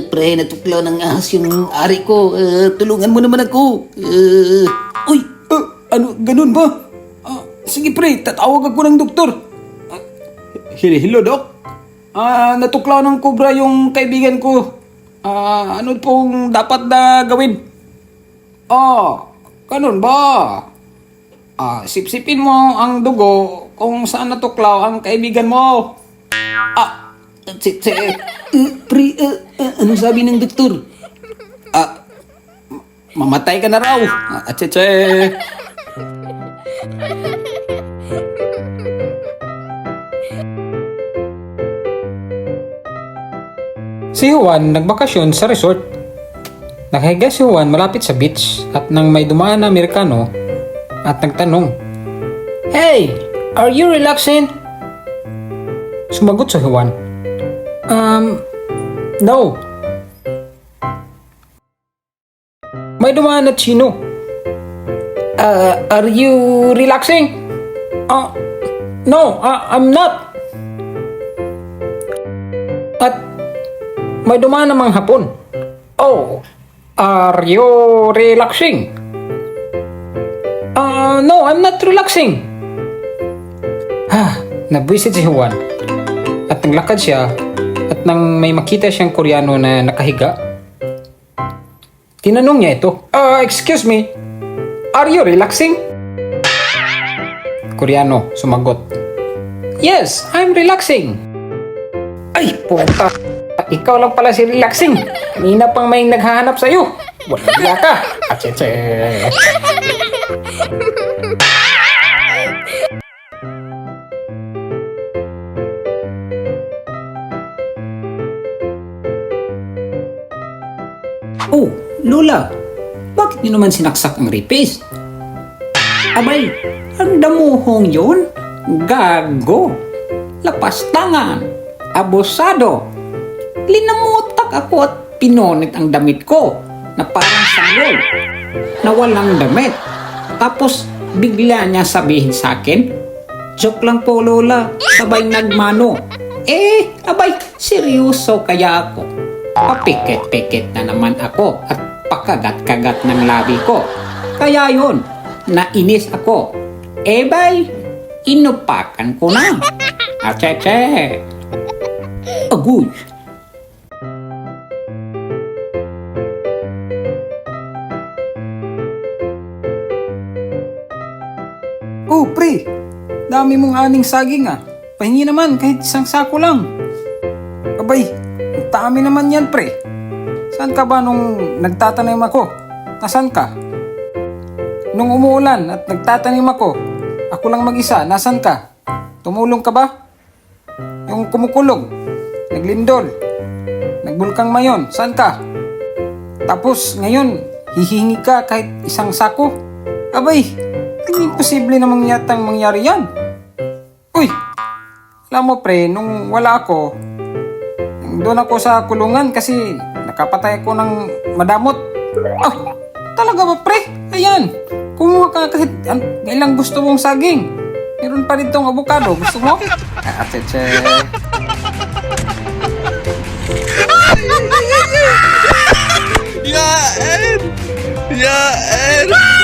Pre, natuklaw ng ahas yung ari ko. Tulungan mo naman ako. Uy, ano, ganun ba? Sige pre, tatawag ako ng doktor. Hello, Doc. Natuklaw ng kobra yung kaibigan ko. Ano pong dapat na gawin? Ganun ba? Sipsipin mo ang dugo kung saan natuklaw ang kaibigan mo. Pre, ano sabi ng doktor? Mamatay ka na raw. Atse. Si Juan nagbakasyon sa resort. Nakahiga si Juan malapit sa beach at nang may dumaan na Amerikano at nagtanong, "Hey, are you relaxing?" Sumagot si Juan, No. May dumaan na Chino, Are you relaxing? No, I'm not. At may dumaan namang Hapon, Oh, are you relaxing? No, I'm not relaxing. Nabwisit si Juan at naglakad siya at nang may makita siyang Koreano na nakahiga, tinanong niya ito, Excuse me, are you relaxing? Koreano sumagot, Yes, I'm relaxing. Ay, puta. Ikaw lang pala si relaxing. Kanina pang may naghahanap sa'yo. Wala ka. Atse. Oh, Lola, bakit niyo naman sinaksak ang ripis? Abay, ang damuhong yun? Gago, lapastangan, abusado. Linamutak ako at pinonit ang damit ko na parang sanggol na walang damit. Tapos bigla niya sabihin sa akin, Joke lang po Lola, sabay nagmano. Abay, seryoso kaya ako. Papikit-pikit na naman ako at pakagat-kagat ng labi ko. Kaya yun, nainis ako. Bay, inupakan ko na. Atse. Agoy. Oh, pre. Dami mong aning saging Pahingi naman kahit isang sako lang. Abay, ang dami naman yan, pre. Saan ka ba nung nagtatanim ako? Nasaan ka? Nung umuulan at nagtatanim ako lang mag-isa, nasaan ka? Tumulong ka ba? Yung kumukulog, naglindol, nagbulkang mayon, saan ka? Tapos ngayon, hihingi ka kahit isang sako? Abay, imposible namang yatang mangyari yan. Uy, alam mo pre, nung wala ako, doon ako sa kulungan kasi nakapatay ako ng madamot. Talaga ba pre? Ayan, kumuha ka kahit ilang gusto mong saging. Meron pa rin tong avocado, gusto mo? Atse. Yeah, Ed!